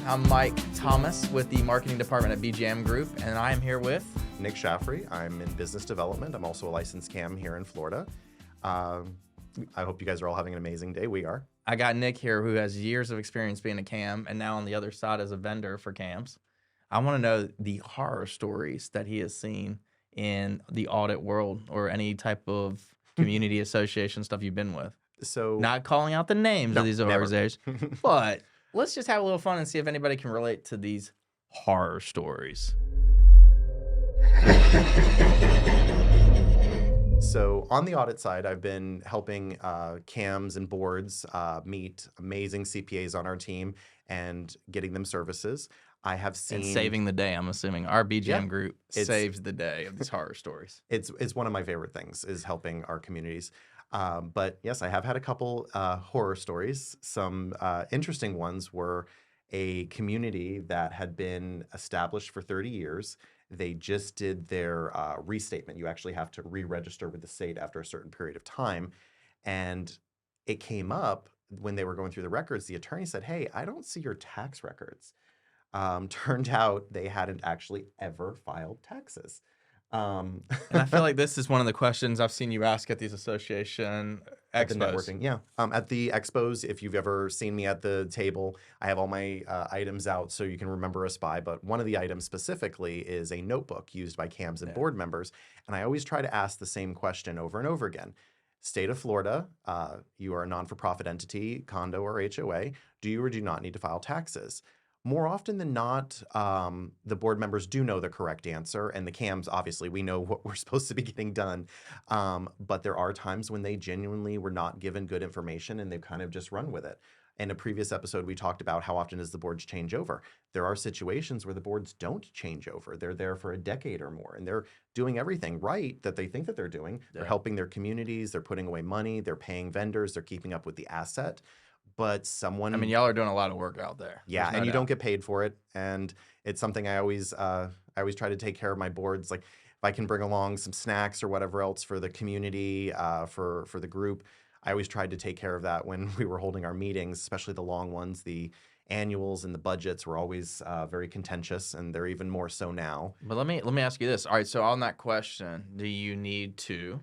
I'm Mike Thomas with the marketing department at BGM Group, and I am here with Nick Shaffery. I'm in business development. I'm also a licensed CAM here in Florida. I hope you guys are all having an amazing day. We are. I got Nick here, who has years of experience being a CAM, and now on the other side as a vendor for CAMs. I want to know the horror stories that he has seen in the audit world or any type of community association stuff you've been with. So, Not calling out the names of these never. organizations, but let's just have a little fun and see if anybody can relate to these horror stories. So on the audit side, I've been helping CAMs and boards meet amazing CPAs on our team and getting them services. I have seen... And saving the day, I'm assuming. Our BGM Yeah, group saves the day of these horror stories. It's one of my favorite things, is helping our communities. But yes, I have had a couple horror stories. Some interesting ones were a community that had been established for 30 years. They just did their restatement. You actually have to re-register with the state after a certain period of time. And it came up when they were going through the records. The attorney said, "Hey, I don't see your tax records." Turned out they hadn't actually ever filed taxes. And I feel like this is one of the questions I've seen you ask at these association At the expos. networking, yeah. At the expos, if you've ever seen me at the table, I have all my items out so you can remember us by. But one of the items specifically is a notebook used by CAMs and board members. And I always try to ask the same question over and over again. State of Florida, you are a non-for-profit entity, condo or HOA. Do you or do you not need to file taxes? More often than not, the board members do know the correct answer, and the CAMs, obviously, we know what we're supposed to be getting done. But there are times when they genuinely were not given good information, and they've kind of just run with it. In a previous episode, we talked about how often does the boards change over. There are situations where the boards don't change over. They're there for a decade or more, and they're doing everything right that they think that they're doing. Yeah. They're helping their communities. They're putting away money. They're paying vendors. They're keeping up with the asset. But someone... I mean, y'all are doing a lot of work out there. Yeah, and you don't get paid for it. And it's something I always try to take care of my boards. Like, if I can bring along some snacks or whatever else for the community, for the group, I always tried to take care of that when we were holding our meetings, especially the long ones. The annuals and the budgets were always very contentious, and they're even more so now. But let me ask you this. All right, so on that question, do you need to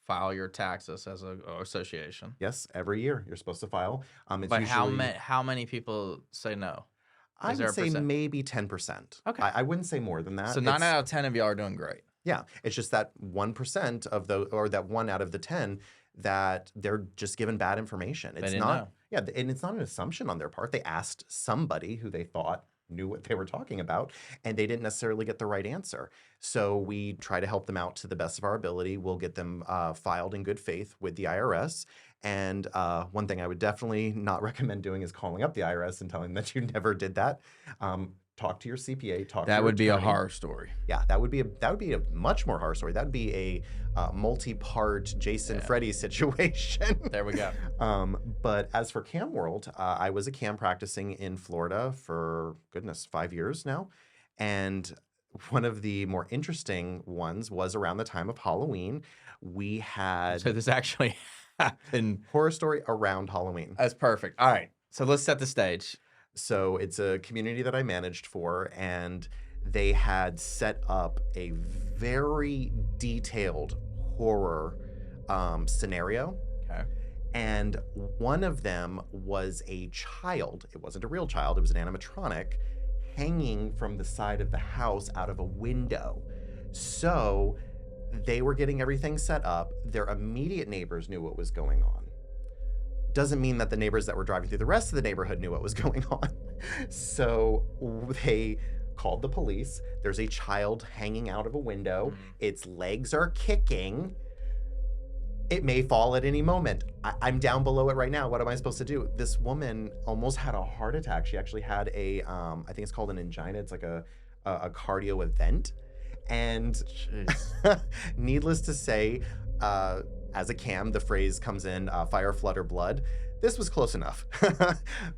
file your taxes as an association? Yes, every year you're supposed to file. It's but usually, how many people say no? I would say maybe 10%. Okay. I wouldn't say more than that. So 9 out of 10 of y'all are doing great. Yeah, it's just that 1% of those, or that 1 out of the 10, that they're just given bad information. It's not know. Yeah, and it's not an assumption on their part. They asked somebody who they thought knew what they were talking about, and they didn't necessarily get the right answer. So we try to help them out to the best of our ability. We'll get them filed in good faith with the IRS. And one thing I would definitely not recommend doing is calling up the IRS and telling them that you never did that. Talk to your CPA. That would be a horror story. Yeah, that would be a much more horror story. That would be a multi-part Jason Freddy situation. There we go. But as for CAM World, I was a CAM practicing in Florida for, goodness, 5 years now. And one of the more interesting ones was around the time of Halloween. We had... So this actually happened. Horror story around Halloween. That's perfect. All right. So let's set the stage. So it's a community that I managed for, and they had set up a very detailed horror scenario. Okay. And one of them was a child. It wasn't a real child. It was an animatronic hanging from the side of the house out of a window. So they were getting everything set up. Their immediate neighbors knew what was going on. Doesn't mean that the neighbors that were driving through the rest of the neighborhood knew what was going on. So they called the police. There's a child hanging out of a window. Its legs are kicking. It may fall at any moment. I'm down below it right now. What am I supposed to do? This woman almost had a heart attack. She actually had a, I think it's called an angina. It's like a cardio event. And needless to say, as a CAM, the phrase comes in, fire, flood, or blood. This was close enough.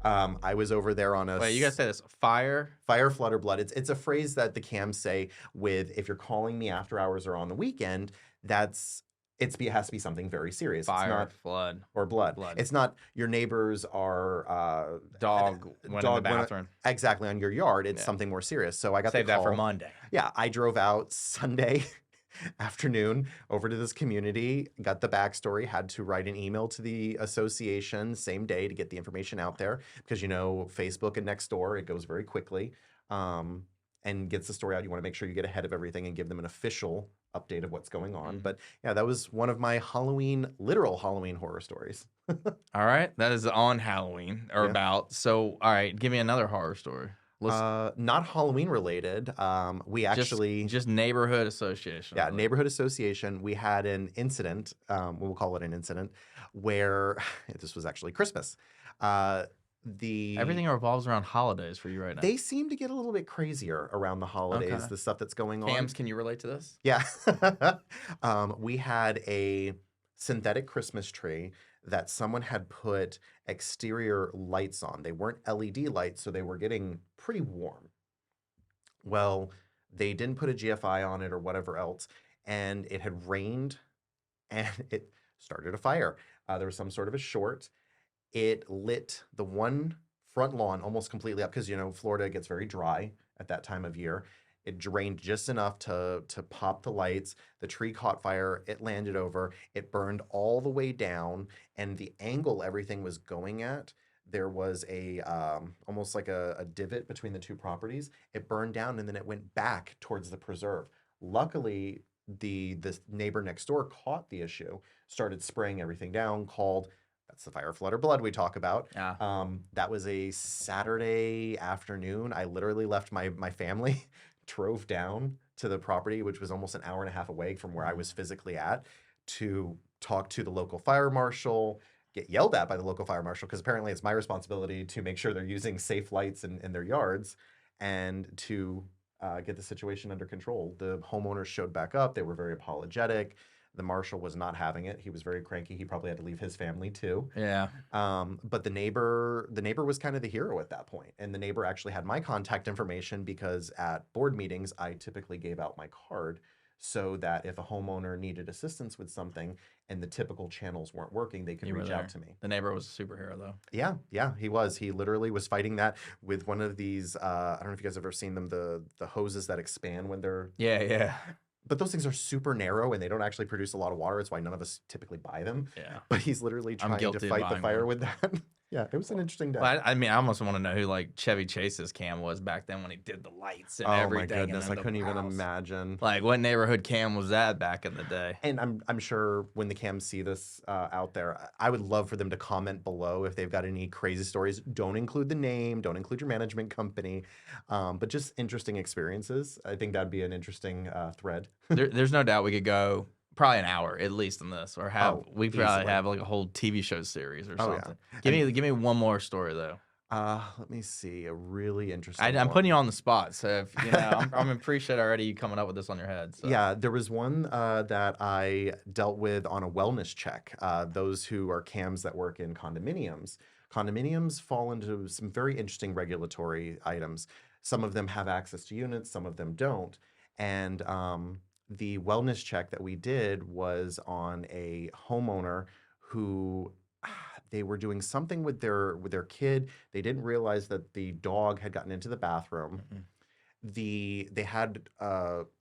I was over there on a... Wait, you guys say this, fire? Fire, flood, or blood. It's a phrase that the CAMs say with, if you're calling me after hours or on the weekend, that's it has to be something very serious. It's Fire, not flood, or blood. blood. It's not your neighbors are Dog went in the dog went bathroom. exactly on your yard. It's Yeah. something more serious. So I got the Save that for call. Monday. Yeah, I drove out Sunday afternoon over to this community, got the backstory, had to write an email to the association same day to get the information out there because Facebook and Nextdoor, it goes very quickly and gets the story out. You want to make sure you get ahead of everything and give them an official update of what's going on. Mhm. But yeah, that was one of my literal Halloween horror stories. All right, that is on Halloween or Yeah. about. So, all right, give me another horror story. Let's Not Halloween related. We actually just neighborhood association. Yeah, really. neighborhood association. We had an incident, we'll call it an incident, where this was actually Christmas. Everything revolves around holidays for you right now. They seem to get a little bit crazier around the holidays, Okay. the stuff that's going on. Cams, can you relate to this? Yeah. We had a synthetic Christmas tree that someone had put exterior lights on. They weren't LED lights, so they were getting pretty warm. Well, they didn't put a GFI on it or whatever else, and it had rained and it started a fire. There was some sort of a short. It lit the one front lawn almost completely up because Florida gets very dry at that time of year. It drained just enough to pop the lights. The tree caught fire. It landed over. It burned all the way down, and the angle everything was going at, there was a almost like a divot between the two properties. It burned down, and then it went back towards the preserve. Luckily, this neighbor next door caught the issue, started spraying everything down, called. That's the fire, flood, or blood we talk about. Yeah. That was a Saturday afternoon. I literally left my family, drove down to the property, which was almost an hour and a half away from where I was physically at, to talk to the local fire marshal, get yelled at by the local fire marshal, because apparently it's my responsibility to make sure they're using safe lights in their yards, and to get the situation under control. The homeowners showed back up. They were very apologetic. The marshal was not having it. He was very cranky. He probably had to leave his family too. Yeah. But the neighbor was kind of the hero at that point. And the neighbor actually had my contact information because at board meetings, I typically gave out my card so that if a homeowner needed assistance with something and the typical channels weren't working, they could You were reach there. out to me. The neighbor was a superhero, though. Yeah, he was. He literally was fighting that with one of these, I don't know if you guys have ever seen them, the hoses that expand when they're Yeah. but those things are super narrow and they don't actually produce a lot of water. It's why none of us typically buy them. Yeah. But he's literally I'm trying to guilty of fight the buying fire one. with that. Yeah, it was an interesting day. But I mean, I almost want to know who like Chevy Chase's Cam was back then when he did the lights and Oh my everything. and goodness, then I the couldn't even house. imagine. Like, what neighborhood Cam was that back in the day? And I'm sure when the cams see this out there, I would love for them to comment below if they've got any crazy stories. Don't include the name, don't include your management company, but just interesting experiences. I think that'd be an interesting thread. There's no doubt we could go probably an hour at least on this, or we probably easily. have like a whole TV show series or Oh, yeah. something. Give me one more story though. Let me see, a really interesting I'm one. putting you on the spot, so if, I'm appreciate already you coming up with this on your head. So. Yeah, there was one that I dealt with on a wellness check. Those who are cams that work in condominiums. Condominiums fall into some very interesting regulatory items. Some of them have access to units, some of them don't. And the wellness check that we did was on a homeowner who they were doing something with their kid. They didn't realize that the dog had gotten into the bathroom. They had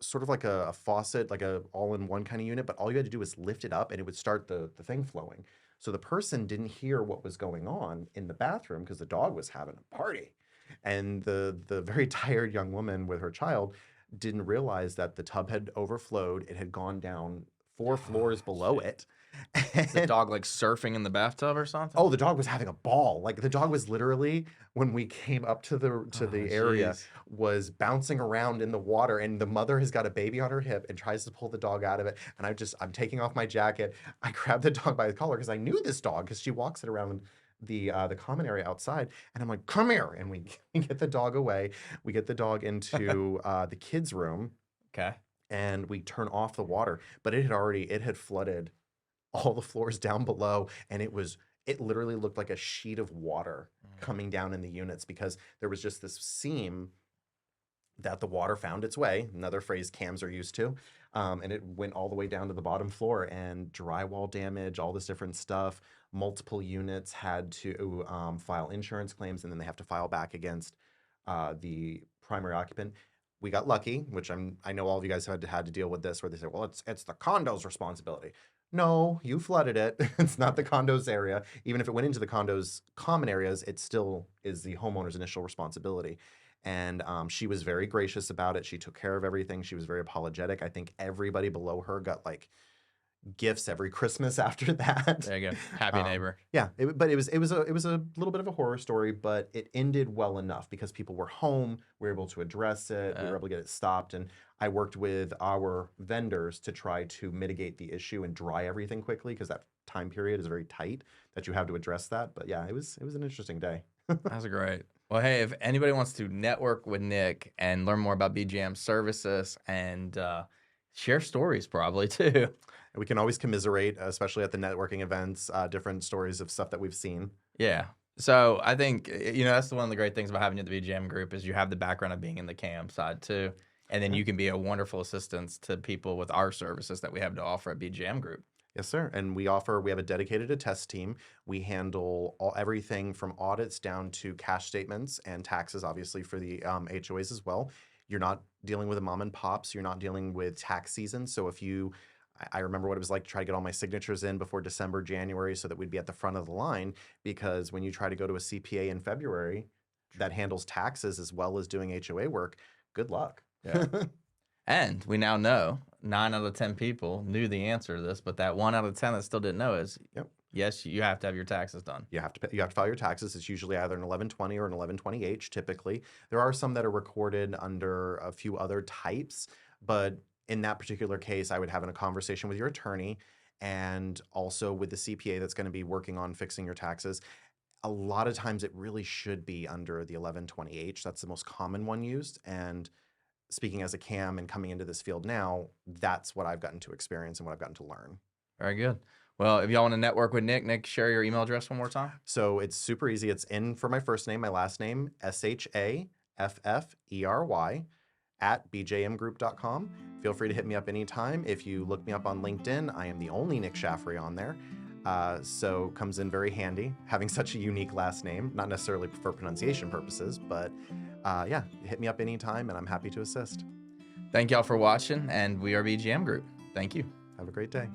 sort of like a faucet, like a all-in-one kind of unit, but all you had to do was lift it up and it would start the thing flowing. So the person didn't hear what was going on in the bathroom because the dog was having a party. And the very tired young woman with her child didn't realize that the tub had overflowed. It had gone down 4 floors below it. The dog like surfing in the bathtub or something? Oh, the dog was having a ball. Like the dog was literally, when we came up to the area, Jeez. was bouncing around in the water, and the mother has got a baby on her hip and tries to pull the dog out of it. And I'm taking off my jacket. I grab the dog by the collar because I knew this dog because she walks it around the common area outside, and I'm like, come here, and we get the dog away. We get the dog into the kids' room. Okay. And we turn off the water, but it had flooded all the floors down below, and it literally looked like a sheet of water coming down in the units because there was just this seam that the water found its way, another phrase cams are used to, and it went all the way down to the bottom floor, and drywall damage, all this different stuff. Multiple units had to file insurance claims, and then they have to file back against the primary occupant. We got lucky, which I know all of you guys had to deal with this, where they say, well, it's the condo's responsibility. No, you flooded it. It's not the condo's area. Even if it went into the condo's common areas, it still is the homeowner's initial responsibility. And she was very gracious about it. She took care of everything. She was very apologetic. I think everybody below her got like gifts every Christmas after that. There you go. Happy neighbor. Yeah, but it was a little bit of a horror story, but it ended well enough because people were home. We were able to address it. We were able to get it stopped, and I worked with our vendors to try to mitigate the issue and dry everything quickly because that time period is very tight that you have to address that. But yeah, it was an interesting day. That's great. Well, hey, if anybody wants to network with Nick and learn more about BGM services and share stories, probably too. And we can always commiserate, especially at the networking events, different stories of stuff that we've seen. Yeah. So I think, that's one of the great things about having you at the BGM group is you have the background of being in the CAM side too. And then you can be a wonderful assistance to people with our services that we have to offer at BGM group. Yes, sir. And we have a dedicated attest team. We handle everything from audits down to cash statements and taxes, obviously, for the HOAs as well. You're not dealing with a mom and pops. You're not dealing with tax season. So I remember what it was like to try to get all my signatures in before December, January, so that we'd be at the front of the line. Because when you try to go to a CPA in February that handles taxes as well as doing HOA work, good luck. Yeah. And we now know 9 out of 10 people knew the answer to this, but that 1 out of 10 that still didn't know is, yes, you have to have your taxes done. You have to file your taxes. It's usually either an 1120 or an 1120H typically. There are some that are recorded under a few other types, but in that particular case, I would have a conversation with your attorney and also with the CPA that's going to be working on fixing your taxes. A lot of times it really should be under the 1120H. That's the most common one used. And speaking as a CAM and coming into this field now, that's what I've gotten to experience and what I've gotten to learn. Very good. Well, if y'all want to network with Nick, share your email address one more time. So it's super easy. It's in for my first name, my last name, SHAFFERY @bjmgroup.com. Feel free to hit me up anytime. If you look me up on LinkedIn, I am the only Nick Shaffery on there. So comes in very handy having such a unique last name, not necessarily for pronunciation purposes, but hit me up anytime and I'm happy to assist. Thank y'all for watching, and we are BGM Group. Thank you. Have a great day.